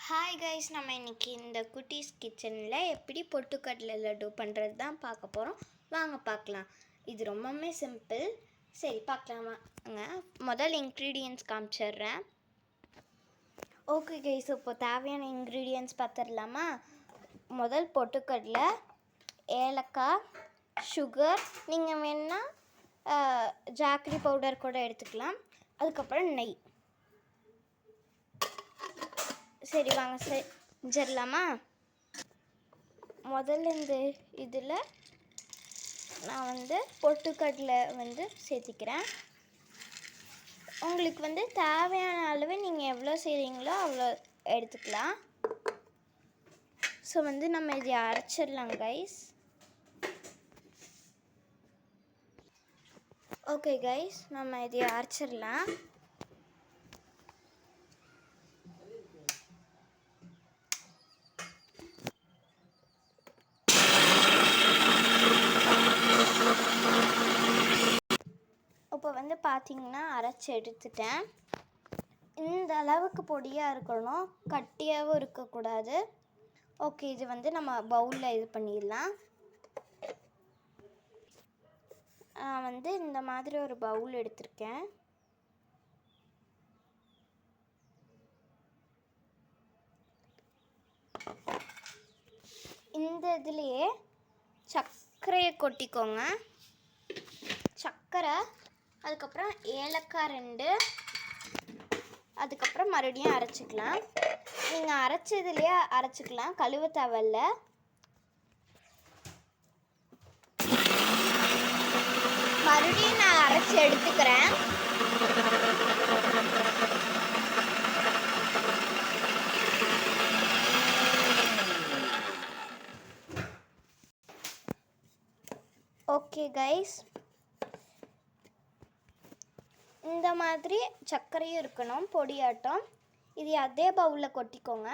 Hi guys, நம்ம இன்றைக்கி இந்த குட்டீஸ் கிச்சனில் எப்படி பொட்டுக்கடலை லட்டு பண்ணுறது தான் பார்க்க போகிறோம். வாங்க பார்க்கலாம். இது ரொம்பவுமே சிம்பிள். சரி பார்க்கலாமாங்க. முதல் இன்க்ரீடியன்ட்ஸ் காமிச்சிட்றேன். ஓகே கைஸ், இப்போ தேவையான இன்க்ரீடியன்ட்ஸ் பார்த்துடலாமா? முதல் பொட்டுக்கடலை, ஏலக்காய், சுகர், நீங்கள் வேணால் ஜாக்கரி பவுடர் கூட எடுத்துக்கலாம். அதுக்கப்புறம் நெய். சரி வாங்க செஞ்சிடலாமா? முதல்ல இந்த இதில் நான் பொட்டுக்கடலை சேர்த்திக்கிறேன். உங்களுக்கு தேவையான அளவு நீங்கள் எவ்வளோ செய்கிறீங்களோ அவ்வளோ எடுத்துக்கலாம். ஸோ நம்ம இதை அரைச்சிடலாம் கைஸ். ஓகே கைஸ், நம்ம இதை அரைச்சிடலாம். இப்போ பார்த்தீங்கன்னா அரைச்சி எடுத்துட்டேன். இந்த அளவுக்கு பொடியாக இருக்கணும், கட்டியாகவும் இருக்கக்கூடாது. ஓகே, இது நம்ம பவுலில் இது பண்ணிடலாம். நான் இந்த மாதிரி ஒரு பவுல் எடுத்திருக்கேன். இந்த இதுலேயே சர்க்கரையை கொட்டிக்கோங்க. சர்க்கரை, அதுக்கப்புறம் ஏலக்காய் 2, அதுக்கப்புறம் மறுபடியும் அரைச்சிக்கலாம். நீங்கள் அரைச்சதுலேயே அரைச்சிக்கலாம், கழுவ தேவையில்ல. மறுபடியும் நான் அரைச்சி எடுத்துக்கிறேன். ஓகே கைஸ், இந்த மாதிரி சர்க்கரையும் இருக்கணும் பொடியாட்டம். இது அதே பவுலில் கொட்டிக்கோங்க.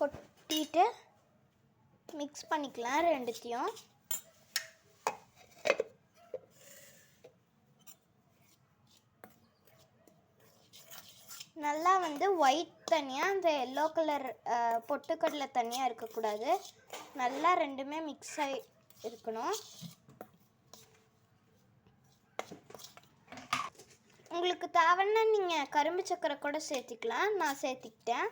கொட்டிட்டு மிக்ஸ் பண்ணிக்கலாம் ரெண்டுத்தையும். நல்லா ஒயிட் தனியாக, அந்த எல்லோ கலர் பொட்டுக்கடலை தனியாக இருக்கக்கூடாது. நல்லா ரெண்டுமே மிக்ஸ் ஆகி இருக்கணும். உங்களுக்கு தேவைன்னா நீங்கள் கரும்பு சக்கரை கூட சேர்த்திக்கலாம். நான் சேர்த்திக்கிட்டேன்.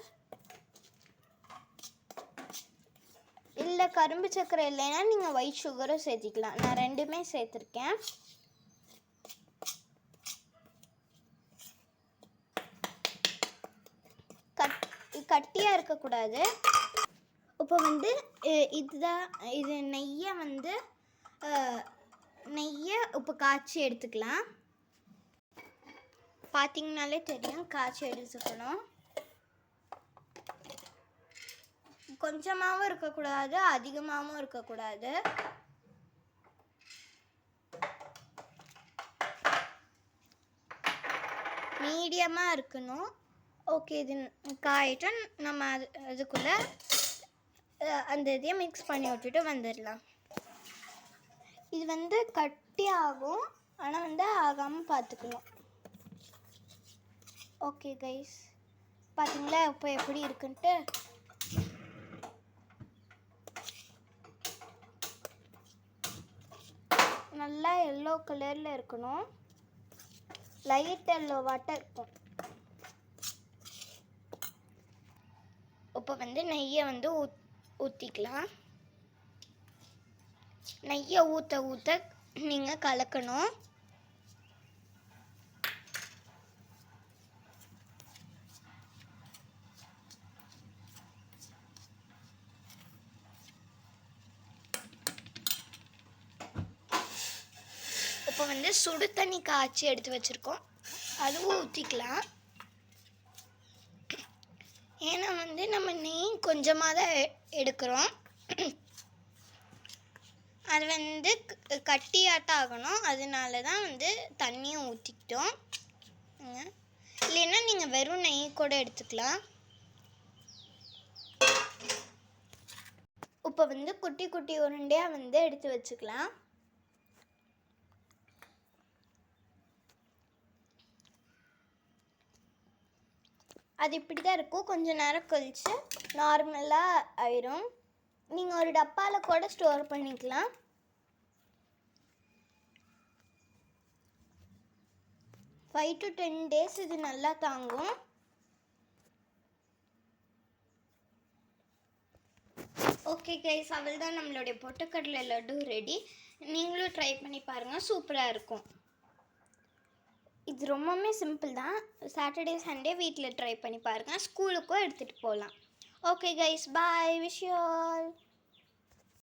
இல்லை கரும்பு சக்கரை இல்லைன்னா நீங்கள் ஒயிட் சுகரும் சேர்த்திக்கலாம். நான் ரெண்டுமே சேர்த்துருக்கேன். கட்டியாக இருக்கக்கூடாது. இப்போ இது நெய்யை இப்போ காய்ச்சி எடுத்துக்கலாம். பார்த்தீங்கனாலே தெரியும், காய்ச்சி எடுத்துக்கணும். கொஞ்சமாகவும் இருக்கக்கூடாது, அதிகமாகவும் இருக்கக்கூடாது. மீடியமாக இருக்கணும். ஓகே, இது காயிட்டு நம்ம அதுக்குள்ளே அந்த இதையும் மிக்ஸ் பண்ணி விட்டுட்டு வந்துடலாம். இது கட்டி ஆகும், ஆனால் ஆகாமல் பார்த்துக்கணும். ஓகே கைஸ், பார்த்தீங்களா இப்போ எப்படி இருக்குன்ட்டு? நல்லா எல்லோ கலரில் இருக்கணும், லைட் எல்லோவாட்டம் இருக்கும். இப்போ நெய்யை ஊற்றிக்கலாம். நெய்யை ஊற்ற நீங்கள் கலக்கணும். இப்போ சுடு தண்ணி காய்ச்சி எடுத்து வச்சுருக்கோம், அதுவும் ஊற்றிக்கலாம். ஏன்னா நம்ம நெய் கொஞ்சமாக தான் எடுக்கிறோம். அது கட்டியாட்டம் ஆகணும், அதனால தான் தண்ணியும் ஊற்றிக்கிட்டோம். இல்லைன்னா நீங்கள் வெறும் நெய் கூட எடுத்துக்கலாம். இப்போ வந்து குட்டி குட்டி உருண்டையாக வந்து எடுத்து வச்சுக்கலாம். அது இப்படி தான் இருக்கும். கொஞ்சம் நேரம் கழிச்சு நார்மலாக ஆயிரும். நீங்கள் ஒரு டப்பாவில் கூட ஸ்டோர் பண்ணிக்கலாம். 5 to 10 days இது நல்லா தாங்கும். ஓகே கைஸ், அவள் தான் நம்மளுடைய பொட்டுக்கடலை லட்டு ரெடி. நீங்களும் ட்ரை பண்ணி பாருங்கள், சூப்பராக இருக்கும். இது ரொம்பவுமே சிம்பிள் தான். சாட்டர்டே சண்டே வீட்டில் ட்ரை பண்ணி பாருங்கள், ஸ்கூலுக்கும் எடுத்துகிட்டு போகலாம். Okay guys, bye, wish you all.